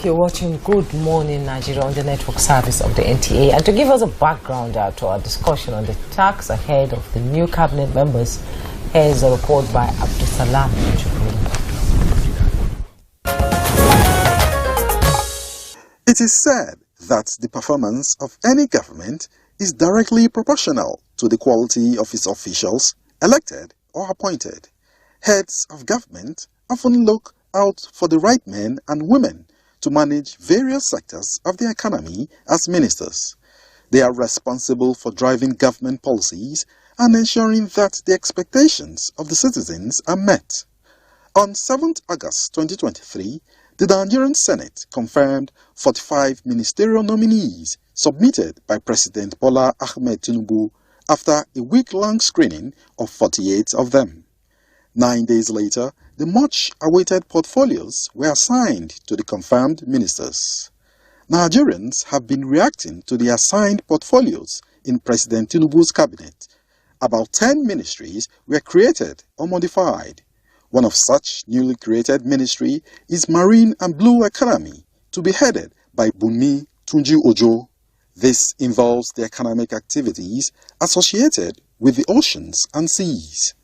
You're watching Good Morning Nigeria on the network service of the NTA. And to give us a background to our discussion on the tax ahead of the new cabinet members, here's a report by Abdusalam. It is said that the performance of any government is directly proportional to the quality of its officials, elected or appointed. Heads of government often look out for the right men and women to manage various sectors of the economy as ministers. They are responsible for driving government policies and ensuring that the expectations of the citizens are met. On 7th August 2023, the Nigerian Senate confirmed 45 ministerial nominees submitted by President Bola Ahmed Tinubu after a week-long screening of 48 of them. 9 days later, the much-awaited portfolios were assigned to the confirmed ministers. Nigerians have been reacting to the assigned portfolios in President Tinubu's cabinet. About 10 ministries were created or modified. One of such newly created ministry is Marine and Blue Economy, to be headed by Bunmi Tunji Ojo. This involves the economic activities associated with the oceans and seas.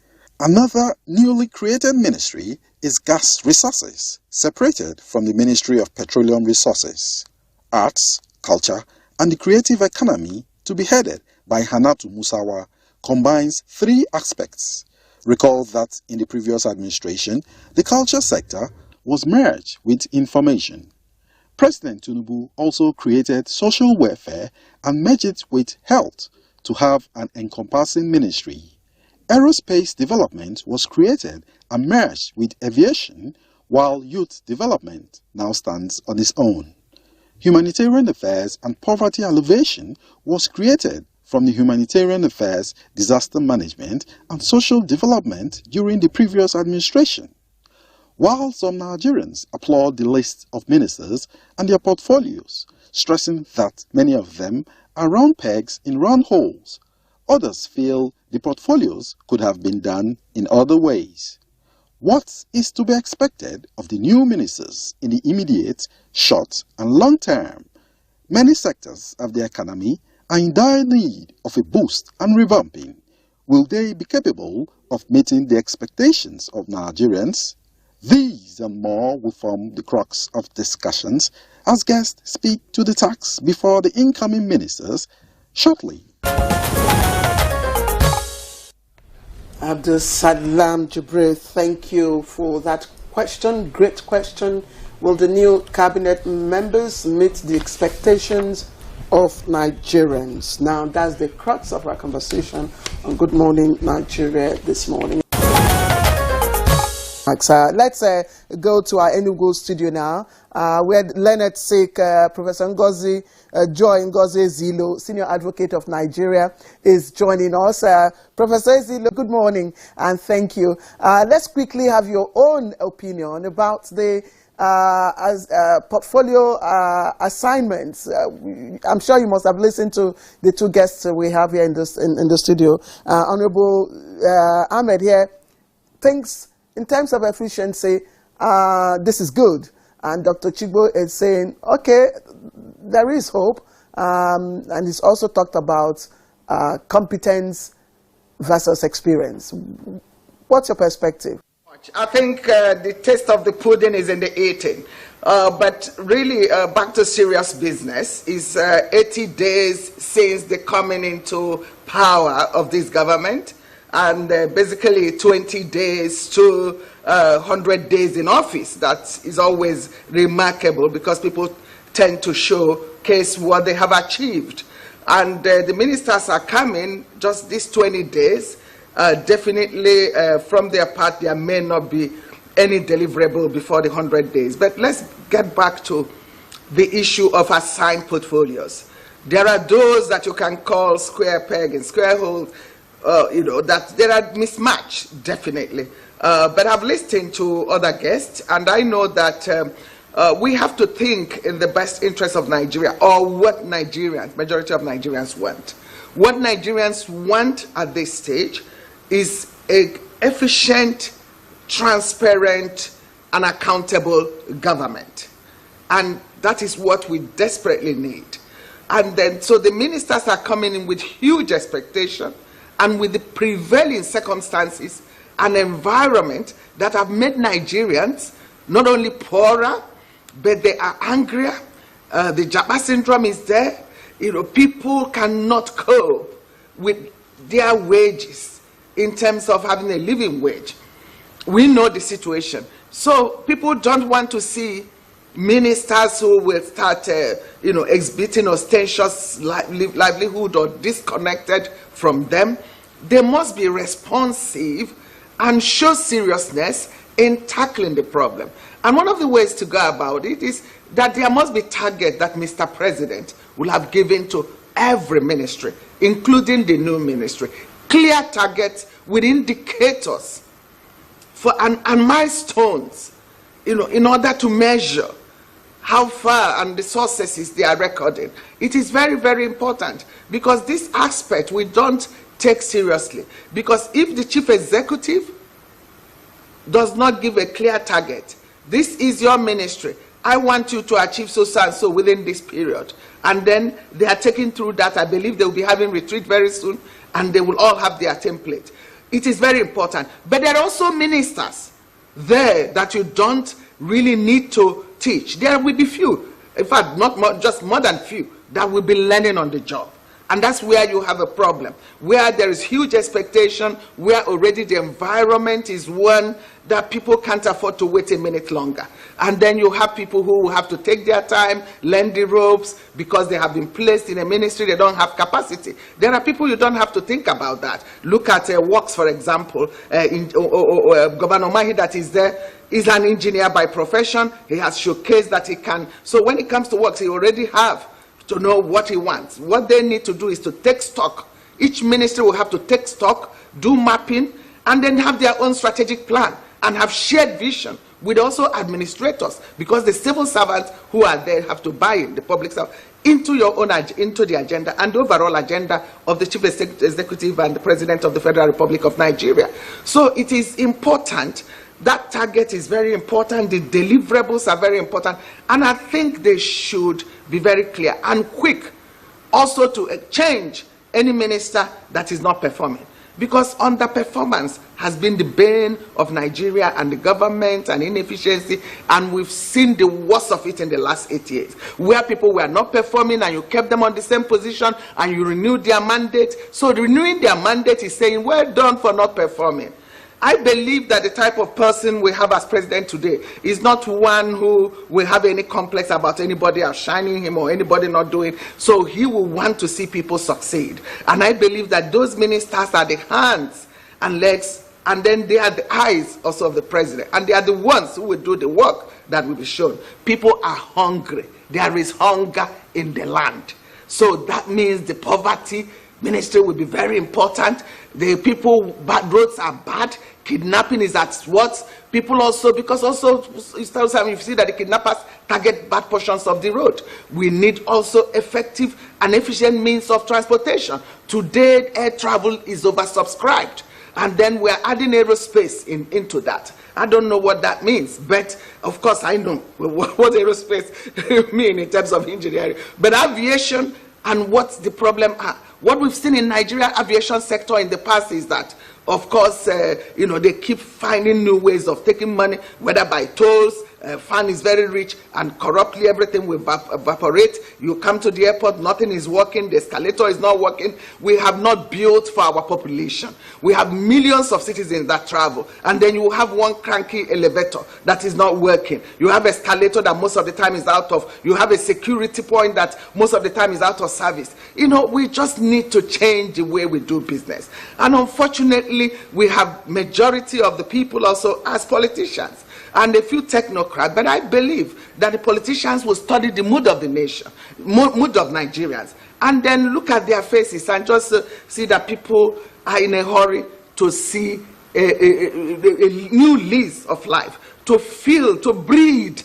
Another newly created ministry is Gas Resources, separated from the Ministry of Petroleum Resources. Arts, Culture, and the Creative Economy, to be headed by Hanatu Musawa, combines three aspects. Recall that in the previous administration, the culture sector was merged with information. President Tinubu also created social welfare and merged it with health to have an encompassing ministry. Aerospace development was created and merged with aviation, while youth development now stands on its own. Humanitarian affairs and poverty alleviation was created from the Humanitarian Affairs, Disaster Management, and Social Development during the previous administration. While some Nigerians applaud the list of ministers and their portfolios, stressing that many of them are round pegs in round holes, others feel the portfolios could have been done in other ways. What is to be expected of the new ministers in the immediate, short, and long term? Many sectors of the economy are in dire need of a boost and revamping. Will they be capable of meeting the expectations of Nigerians? These and more will form the crux of discussions as guests speak to the tax before the incoming ministers shortly. Abdusalam Jibril, thank you for that question. Great question. Will the new cabinet members meet the expectations of Nigerians? Now, that's the crux of our conversation on Good Morning Nigeria this morning. Let's go to our Enugu studio now, where Leonard Sik, Professor Ngozi Ezeilo, Senior Advocate of Nigeria, is joining us. Professor Ezeilo, good morning and thank you. Let's quickly have your own opinion about the portfolio assignments. I'm sure you must have listened to the two guests we have here in the studio. Honorable Ahmed here thinks, in terms of efficiency, this is good. And Dr. Chigbo is saying, okay, there is hope. And he's also talked about competence versus experience. What's your perspective? I think the taste of the pudding is in the eating. But really, back to serious business, is 80 days since the coming into power of this government. And basically 20 days to 100 days in office. That is always remarkable because people tend to showcase what they have achieved. And the ministers are coming just these 20 days. Definitely from their part, there may not be any deliverable before the 100 days. But let's get back to the issue of assigned portfolios. There are those that you can call square peg and square hole. That there are mismatch, definitely. But I've listened to other guests, and I know that we have to think in the best interest of Nigeria, or what Nigerians, majority of Nigerians want. What Nigerians want at this stage is an efficient, transparent, and accountable government. And that is what we desperately need. And then, so the ministers are coming in with huge expectation and with the prevailing circumstances and environment that have made Nigerians not only poorer, but they are angrier. The Japa syndrome is there. You know, people cannot cope with their wages in terms of having a living wage. We know the situation. So people don't want to see ministers who will start, exhibiting ostentatious livelihood or disconnected from them. They must be responsive and show seriousness in tackling the problem. And one of the ways to go about it is that there must be target that Mr. President will have given to every ministry, including the new ministry. Clear targets with indicators for and milestones, in order to measure how far and the successes they are recording. It is very, very important, because this aspect we don't take seriously. Because if the chief executive does not give a clear target, this is your ministry, I want you to achieve so and so within this period, and then they are taking through that. I believe they will be having retreat very soon, and they will all have their template. It is very important. But there are also ministers there that you don't really need to teach. There will be few, in fact, not more, just more than few, that will be learning on the job. And that's where you have a problem, where there is huge expectation, where already the environment is one that people can't afford to wait a minute longer. And then you have people who have to take their time, learn the ropes, because they have been placed in a ministry, they don't have capacity. There are people you don't have to think about that. Look at Works, for example. Governor Mahi that is there is an engineer by profession. He has showcased that he can. So when it comes to Works, he already have to know what he wants. What they need to do is to take stock. Each ministry will have to take stock, do mapping, and then have their own strategic plan and have shared vision with also administrators, because the civil servants who are there have to buy in, the public servant, into your own into the agenda and the overall agenda of the chief executive and the president of the Federal Republic of Nigeria. So it is important. That target is very important. The deliverables are very important. And I think they should be very clear and quick also to change any minister that is not performing. Because underperformance has been the bane of Nigeria and the government and inefficiency, and we've seen the worst of it in the last 8 years, where people were not performing and you kept them on the same position and you renewed their mandate. So renewing their mandate is saying, well done for not performing. I believe that the type of person we have as president today is not one who will have any complex about anybody outshining him or anybody not doing. So he will want to see people succeed. And I believe that those ministers are the hands and legs, and then they are the eyes also of the president. And they are the ones who will do the work that will be shown. People are hungry. There is hunger in the land. So that means the poverty ministry will be very important. The people, bad roads are bad. Kidnapping is at what? People also, because also, you see that the kidnappers target bad portions of the road. We need also effective and efficient means of transportation. Today, air travel is oversubscribed. And then we're adding aerospace into that. I don't know what that means, but of course I know what aerospace means in terms of engineering. But aviation and what the problem are. What we've seen in Nigeria aviation sector in the past is that, of course, they keep finding new ways of taking money, whether by tolls. Fund is very rich, and corruptly everything will evaporate. You come to the airport, nothing is working, the escalator is not working. We have not built for our population. We have millions of citizens that travel, and then you have one cranky elevator that is not working. You have escalator that most of the time is out of, you have a security point that most of the time is out of service. We just need to change the way we do business. And unfortunately, we have majority of the people also as politicians, and a few technocrats, but I believe that the politicians will study the mood of the nation, mood of Nigerians, and then look at their faces and just see that people are in a hurry to see a new lease of life, to feel, to breathe,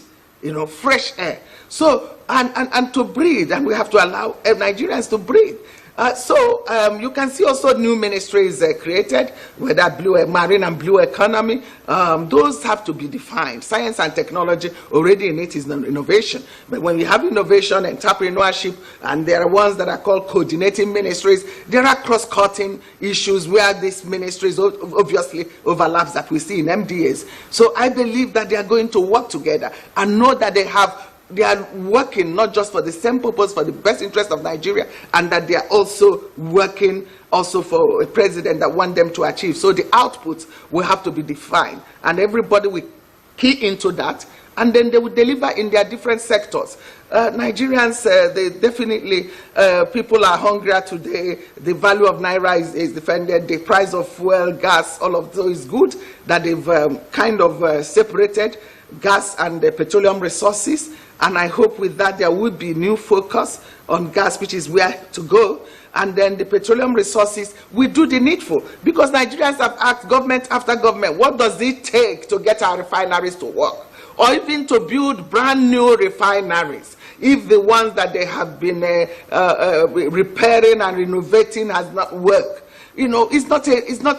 fresh air. So, and to breathe, and we have to allow Nigerians to breathe. You can see also new ministries created, whether marine and blue economy. Those have to be defined. Science and technology, already in it is innovation. But when we have innovation, entrepreneurship, and there are ones that are called coordinating ministries, there are cross-cutting issues where these ministries obviously overlaps that we see in MDAs. So I believe that they are going to work together and know that they are working not just for the same purpose, for the best interest of Nigeria, and that they are also working also for a president that want them to achieve. So the outputs will have to be defined, and everybody will key into that, and then they will deliver in their different sectors. Nigerians, they definitely, people are hungrier today. The value of Naira is defended. The price of fuel, gas, all of those is good, that they've separated gas and the petroleum resources. And I hope with that there will be new focus on gas, which is where to go. And then the petroleum resources, we do the needful. Because Nigerians have asked government after government, what does it take to get our refineries to work? Or even to build brand new refineries, if the ones that they have been repairing and renovating has not worked. You know, it's not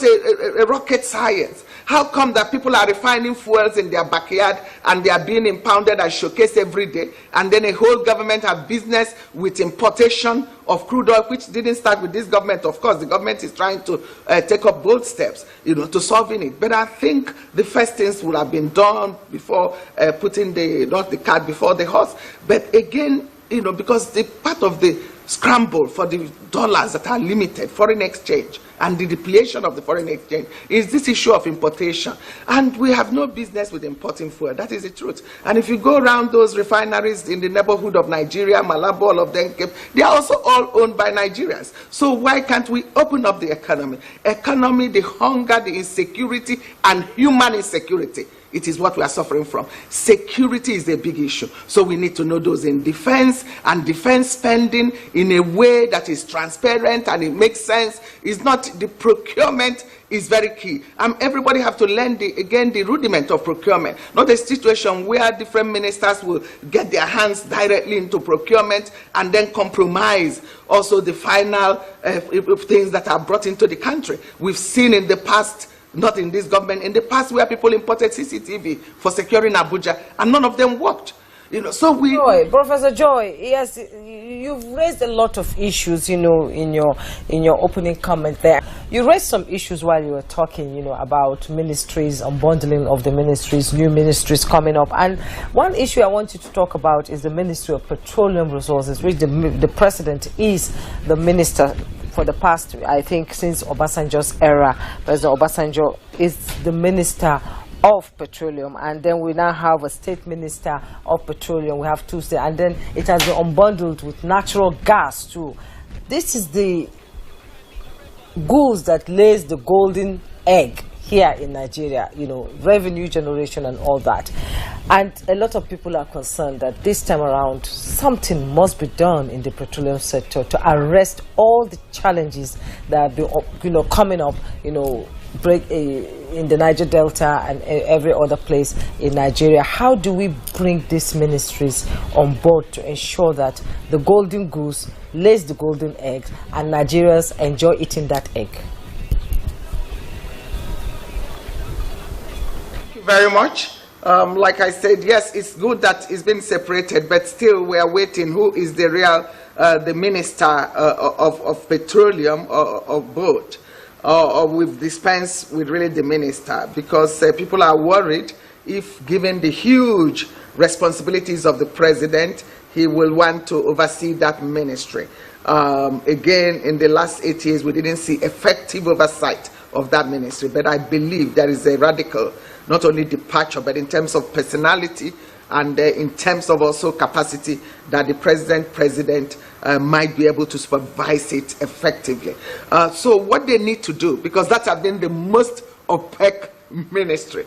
a rocket science. How come that people are refining fuels in their backyard and they are being impounded and showcased every day, and then a whole government have business with importation of crude oil, which didn't start with this government. Of course, the government is trying to take up bold steps, you know, to solving it. But I think the first things would have been done before putting not the cart before the horse. But again, you know, because the part of the scramble for the dollars that are limited, foreign exchange, and the depletion of the foreign exchange is this issue of importation. And we have no business with importing fuel. That is the truth. And if you go around those refineries in the neighborhood of Nigeria, Malabo, all of them, they are also all owned by Nigerians. So why can't we open up the economy? Economy, the hunger, the insecurity, and human insecurity. It is what we are suffering from. Security is a big issue. So we need to know those in defense, and defense spending in a way that is transparent and it makes sense. It's not, the procurement is very key. Everybody have to learn the rudiment of procurement. Not a situation where different ministers will get their hands directly into procurement and then compromise also the final things that are brought into the country. We've seen in the past, not in this government, in the past where people imported CCTV for securing Abuja, and none of them worked. You know, so Professor Joy, yes, you've raised a lot of issues, you know, in your opening comment there. You raised some issues while you were talking, you know, about ministries, unbundling of the ministries, new ministries coming up. And one issue I want you to talk about is the Ministry of Petroleum Resources, which the president is the minister for the past, I think, since Obasanjo's era. President Obasanjo is the minister of petroleum, and then we now have a state minister of petroleum. We have two states, and then it has been unbundled with natural gas too. This is the goose that lays the golden egg here in Nigeria, you know, revenue generation and all that. And a lot of people are concerned that this time around something must be done in the petroleum sector to arrest all the challenges that have been, you know, coming up, you know, in the Niger Delta and every other place in Nigeria. How do we bring these ministries on board to ensure that the golden goose lays the golden egg and Nigerians enjoy eating that egg? Thank you very much. Like I said, yes, it's good that it's been separated, but still we are waiting. Who is the real, the minister of petroleum or both? Or we've dispensed with really the minister, because people are worried if given the huge responsibilities of the president, he will want to oversee that ministry. Again, in the last 8 years, we didn't see effective oversight of that ministry, but I believe there is a radical, not only departure, but in terms of personality and in terms of also capacity, that the president might be able to supervise it effectively. So what they need to do, because that has been the most opaque ministry,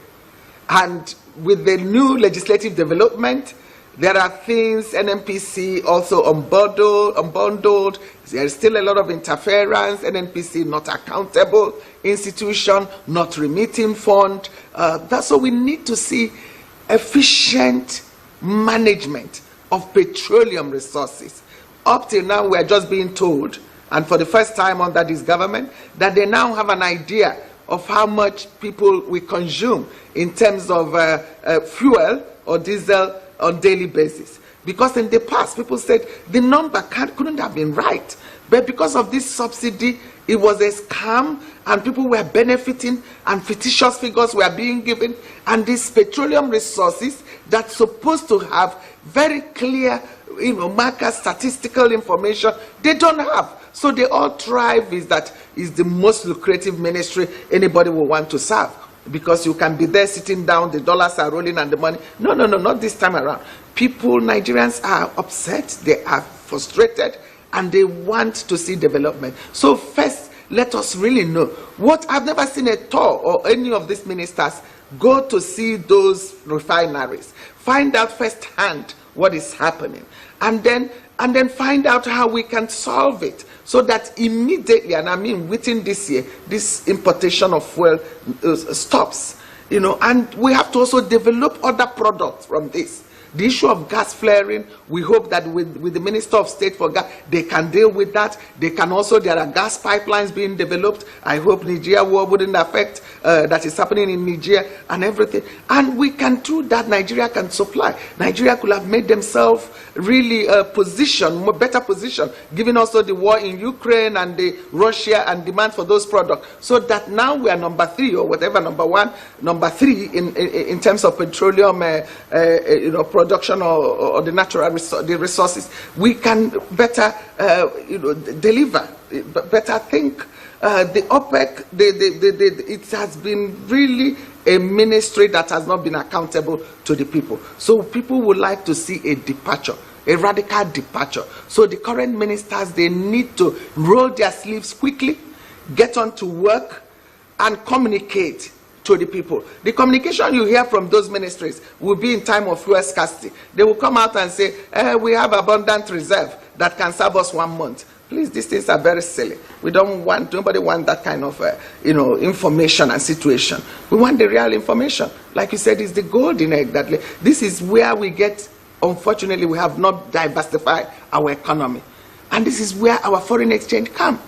and with the new legislative development, there are things, NNPC also unbundled. There's still a lot of interference. NNPC not accountable institution, not remitting fund. That's what we need to see. Efficient management of petroleum resources. Up till now, we are just being told and for the first time under this government, that they now have an idea of how much people we consume in terms of fuel or diesel on a daily basis. Because in the past, people said the number couldn't have been right. But because of this subsidy, it was a scam, and people were benefiting, and fictitious figures were being given, and these petroleum resources that's supposed to have very clear, marker statistical information, they don't have. So they all thrive is that is the most lucrative ministry anybody will want to serve, because you can be there sitting down, the dollars are rolling and the money. No, not this time around. People, Nigerians are upset, they are frustrated, and they want to see development. So first, let us really know what I've never seen a tour or any of these ministers go to see those refineries, find out firsthand what is happening, and then find out how we can solve it, so that immediately, and I mean within this year, this importation of fuel stops. And we have to also develop other products from this. The issue of gas flaring, we hope that with the Minister of State for Gas, they can deal with that. They can also, there are gas pipelines being developed. I hope Nigeria war wouldn't affect that is happening in Nigeria and everything. And we can, through that, Nigeria can supply. Nigeria could have made themselves really better position, given also the war in Ukraine and the Russia and demand for those products, so that now we are number 3 or whatever, number 3 in terms of petroleum production or the natural resources. We can better deliver, better think. The OPEC, it has been really a ministry that has not been accountable to the people. So people would like to see a departure, a radical departure. So the current ministers, they need to roll their sleeves quickly, get on to work, and communicate to the people. The communication you hear from those ministries will be in time of fuel scarcity. They will come out and say, we have abundant reserve that can serve us 1 month. Please, these things are very silly. Nobody wants that kind of, information and situation. We want the real information. Like you said, it's the golden egg. This is where we get, unfortunately, we have not diversified our economy. And this is where our foreign exchange comes.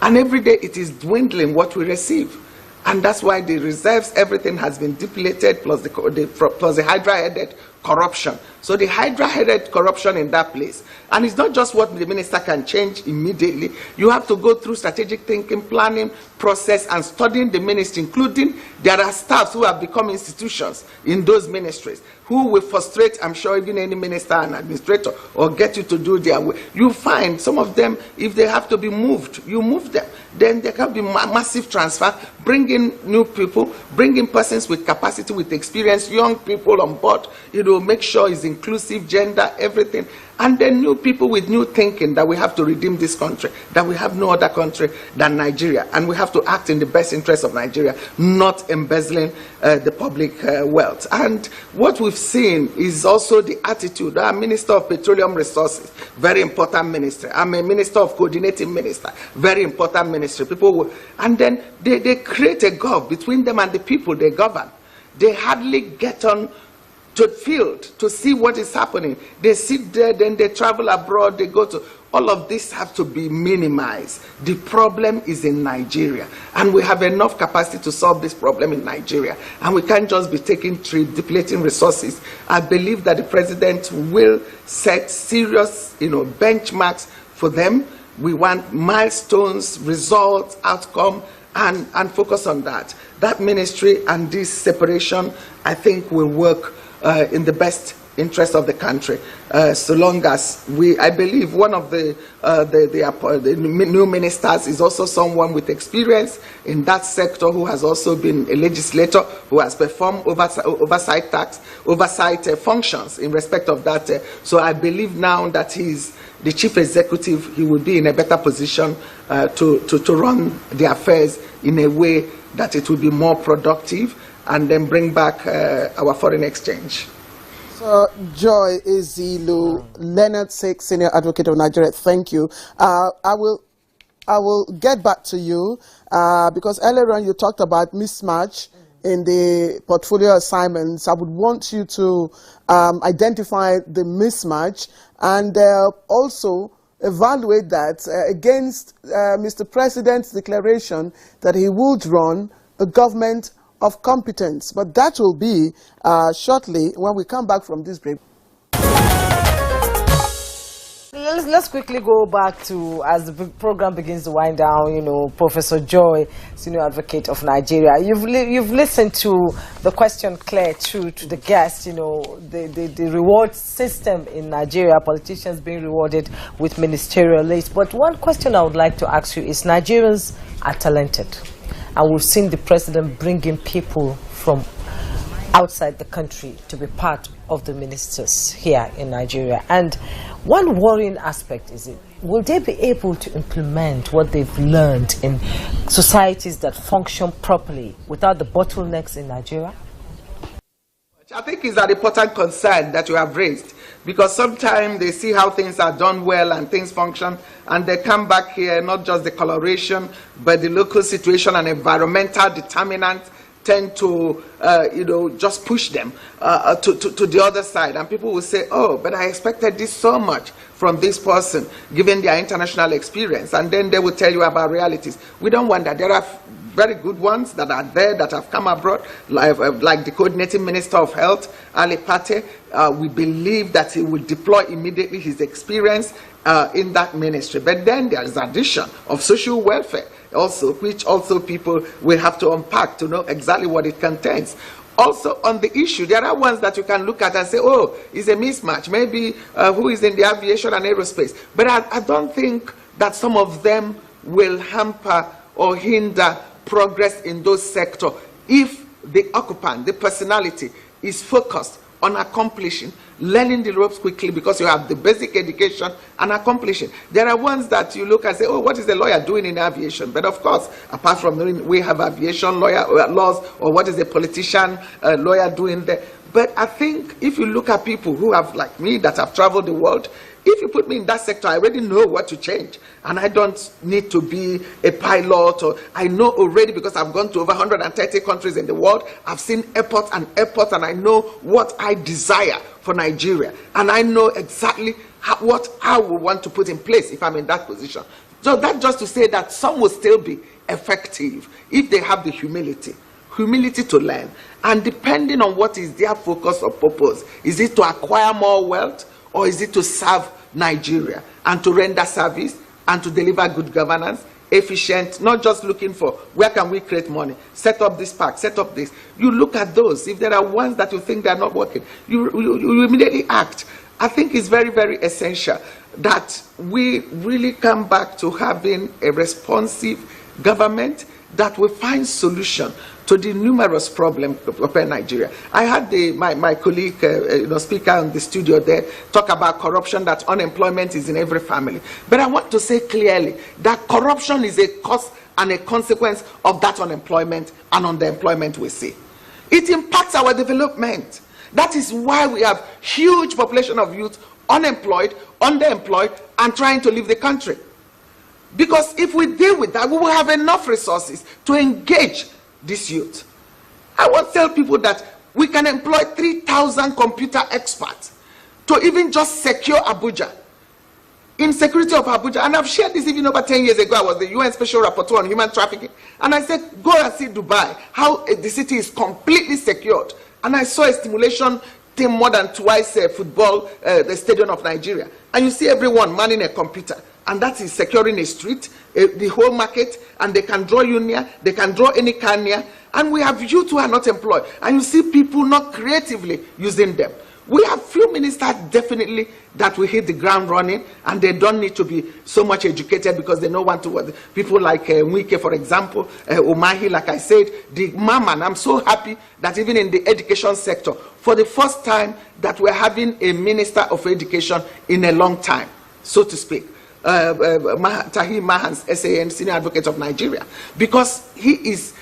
And every day it is dwindling what we receive. And that's why the reserves, everything has been depleted, plus the Hydra-headed corruption. So the Hydra-headed corruption in that place. And it's not just what the minister can change immediately. You have to go through strategic thinking, planning, process, and studying the ministry, including there are staffs who have become institutions in those ministries, who will frustrate, I'm sure, even any minister and administrator, or get you to do their way. You find some of them, if they have to be moved, you move them. Then there can be massive transfer, bring in new people, bring in persons with capacity, with experience, young people on board, make sure it's inclusive, gender, everything. And then new people with new thinking that we have to redeem this country, that we have no other country than Nigeria. And we have to act in the best interest of Nigeria, not embezzling the public wealth. And what we've seen is also the attitude. I'm Minister of Petroleum Resources, very important ministry. I'm a Minister of Coordinating Minister, very important ministry. And then they create a gulf between them and the people they govern. They hardly get on to field to see what is happening. They sit there, then they travel abroad, they go to, all of this have to be minimized. The problem is in Nigeria, and we have enough capacity to solve this problem in Nigeria, and we can't just be depleting resources. I believe that the president will set serious, benchmarks for them. We want milestones, results, outcome, and focus on that. That ministry and this separation, I think, will work in the best interest of the country, so long as I believe one of the new ministers is also someone with experience in that sector, who has also been a legislator, who has performed oversight functions in respect of that. So I believe now that he's the chief executive, he will be in a better position to run the affairs in a way that it will be more productive, and then bring back our foreign exchange. So, Joy Ezeilo, Leonard Sake, Senior Advocate of Nigeria, thank you. I will get back to you because earlier on you talked about mismatch in the portfolio assignments. I would want you to identify the mismatch, and also evaluate that against Mr. President's declaration that he would run a government of competence. But that will be shortly when we come back from this break. Let's quickly go back to, as the program begins to wind down, Professor Joy, Senior Advocate of Nigeria. You've listened to the question clear to the guest, the reward system in Nigeria, politicians being rewarded with ministerial lists. But one question I would like to ask you is, Nigerians are talented, and we've seen the president bringing people from outside the country to be part of the ministers here in Nigeria. And one worrying aspect is, will they be able to implement what they've learned in societies that function properly without the bottlenecks in Nigeria? I think it's an important concern that you have raised, because sometimes they see how things are done well and things function, and they come back here, not just the coloration, but the local situation and environmental determinants tend to, just push them to the other side. And people will say, oh, but I expected this so much from this person, given their international experience. And then they will tell you about realities. We don't want that. There are very good ones that are there that have come abroad, like the coordinating Minister of Health, Ali Pate. We believe that he will deploy immediately his experience in that ministry. But then there is addition of social welfare also, which also people will have to unpack to know exactly what it contains. Also on the issue, there are ones that you can look at and say, oh, it's a mismatch. Maybe who is in the aviation and aerospace. But I don't think that some of them will hamper or hinder progress in those sectors if the occupant, the personality, is focused on accomplishing, learning the ropes quickly, because you have the basic education and accomplishing. There are ones that you look and say, oh, what is the lawyer doing in aviation? But of course, apart from doing, we have aviation laws, or what is the politician lawyer doing there? But I think if you look at people who have, like me, that have traveled the world, if you put me in that sector, I already know what to change. And I don't need to be a pilot, or I know already, because I've gone to over 130 countries in the world. I've seen airports, and I know what I desire for Nigeria. And I know exactly what I will want to put in place if I'm in that position. So that's just to say that some will still be effective if they have the humility to learn. And depending on what is their focus or purpose, is it to acquire more wealth, or is it to serve Nigeria and to render service and to deliver good governance, efficient, not just looking for where can we create money, set up this park, set up this. You look at those. If there are ones that you think they are not working, you immediately act. I think it's very, very essential that we really come back to having a responsive government that will find solution to the numerous problems of Nigeria. I had my colleague, speaker in the studio there, talk about corruption, that unemployment is in every family. But I want to say clearly that corruption is a cause and a consequence of that unemployment and underemployment we see. It impacts our development. That is why we have huge population of youth unemployed, underemployed, and trying to leave the country. Because if we deal with that, we will have enough resources to engage this youth. I want to tell people that we can employ 3,000 computer experts to even just secure Abuja, in security of Abuja. And I've shared this even over 10 years ago. I was the UN Special Rapporteur on human trafficking. And I said, go and see Dubai, how the city is completely secured. And I saw a stimulation team more than twice football, the stadium of Nigeria. And you see everyone manning a computer. And that is securing a street, the whole market, and they can draw you near, they can draw any car near. And we have youth who are not employed. And you see people not creatively using them. We have few ministers definitely that will hit the ground running, and they don't need to be so much educated because they know what to work. People like Wike, for example, Umahi, like I said, the Maman. I'm so happy that even in the education sector, for the first time that we're having a minister of education in a long time, so to speak. Tahir Mahans, SAN, Senior Advocate of Nigeria, because he is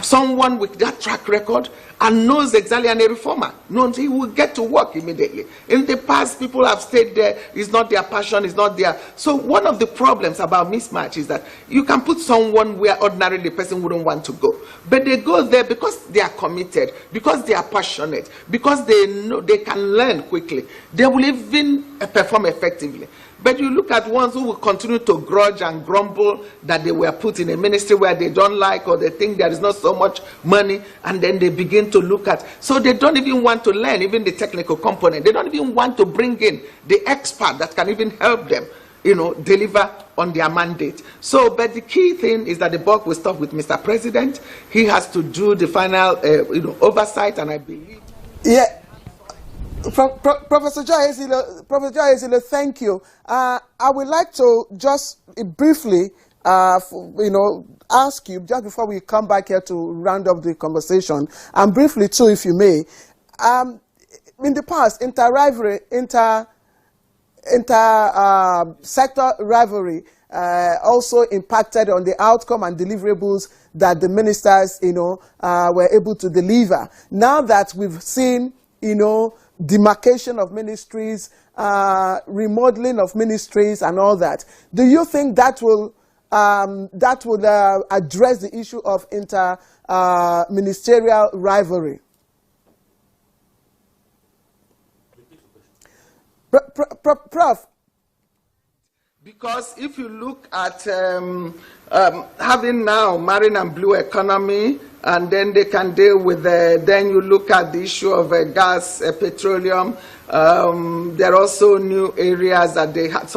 someone with that track record and knows exactly, and a reformer knows he will get to work immediately. In the past, people have stayed there. It's not their passion. It's not their. So one of the problems about mismatch is that you can put someone where ordinarily the person wouldn't want to go, but they go there because they are committed, because they are passionate, because they know they can learn quickly. They will even perform effectively. But you look at ones who will continue to grudge and grumble that they were put in a ministry where they don't like, or they think there is not so much money, and then they begin to look at, so they don't even want to learn even the technical component. They don't even want to bring in the expert that can even help them, deliver on their mandate. So, but the key thing is that the buck will stop with Mr. President. He has to do the final, oversight, and I believe. Yeah. Professor Joy Ezeilo, thank you. I would like to just briefly, ask you, just before we come back here to round up the conversation, and briefly too, if you may, in the past, sector rivalry also impacted on the outcome and deliverables that the ministers, were able to deliver. Now that we've seen, demarcation of ministries, remodeling of ministries, and all that, do you think that will address the issue of ministerial rivalry? Prof. Because if you look at having now marine and blue economy, and then they can deal with then you look at the issue of gas, petroleum. There are also new areas that they had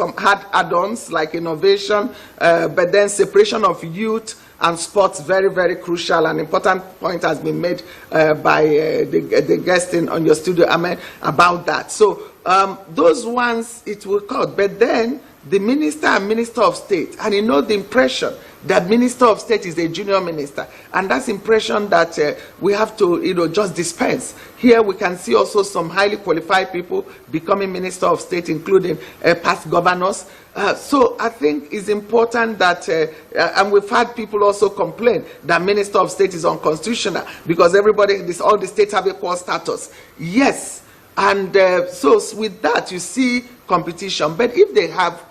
add-ons like innovation, but then separation of youth and sports, very, very crucial. An important point has been made by the guest on your studio, Ahmed, about that. So those ones it will cut, but then the minister and minister of state, and the impression that minister of state is a junior minister, and that's impression that we have to just dispense. Here we can see also some highly qualified people becoming minister of state, including past governors. So I think it's important that, and we've had people also complain that minister of state is unconstitutional because all the states have equal status. Yes, and so with that you see competition, but if they have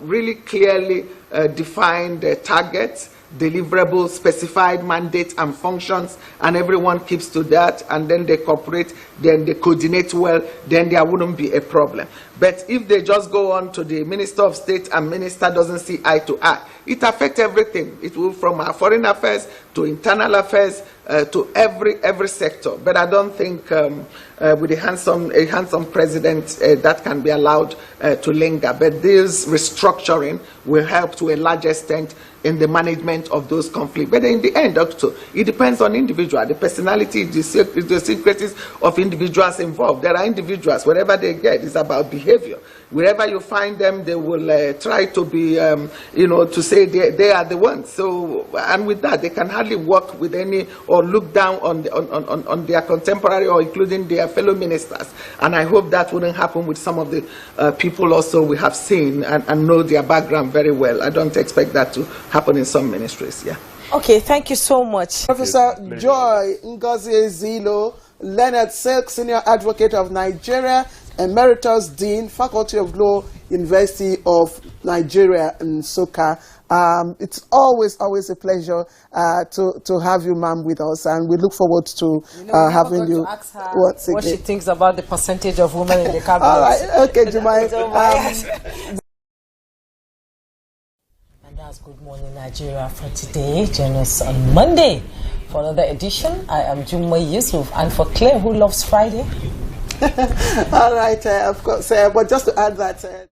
really clearly defined targets, deliverables, specified mandates and functions, and everyone keeps to that, and then they cooperate, then they coordinate well, then there wouldn't be a problem. But if they just go on to the Minister of State and Minister doesn't see eye to eye, it affects everything. It will from our foreign affairs to internal affairs to every sector. But I don't think with a handsome president that can be allowed to linger. But this restructuring will help to a large extent in the management of those conflicts. But in the end, also, it depends on individual, the personality, the secrets of individuals involved. There are individuals, wherever they get, it's about behavior. Wherever you find them, they will try to be, to say they are the ones. So, and with that, they can hardly work with any or look down on their contemporary or including their fellow ministers. And I hope that wouldn't happen with some of the people also we have seen and know their background very well. I don't expect that to happen in some ministries. Yeah. Okay, thank you so much. Professor Joy Ngozi Ezeilo, Leonard Silk, Senior Advocate of Nigeria, Emeritus Dean, Faculty of Law, University of Nigeria in Nsukka. It's always a pleasure to have you, ma'am, with us, and we look forward to having you. To ask her what she thinks about the percentage of women in the cabinet. All right, okay, Jumai. And that's Good Morning Nigeria for today. Join us on Monday for another edition. I am Jumai Yusuf, and for Claire, who loves Friday. All right, of course, but just to add that.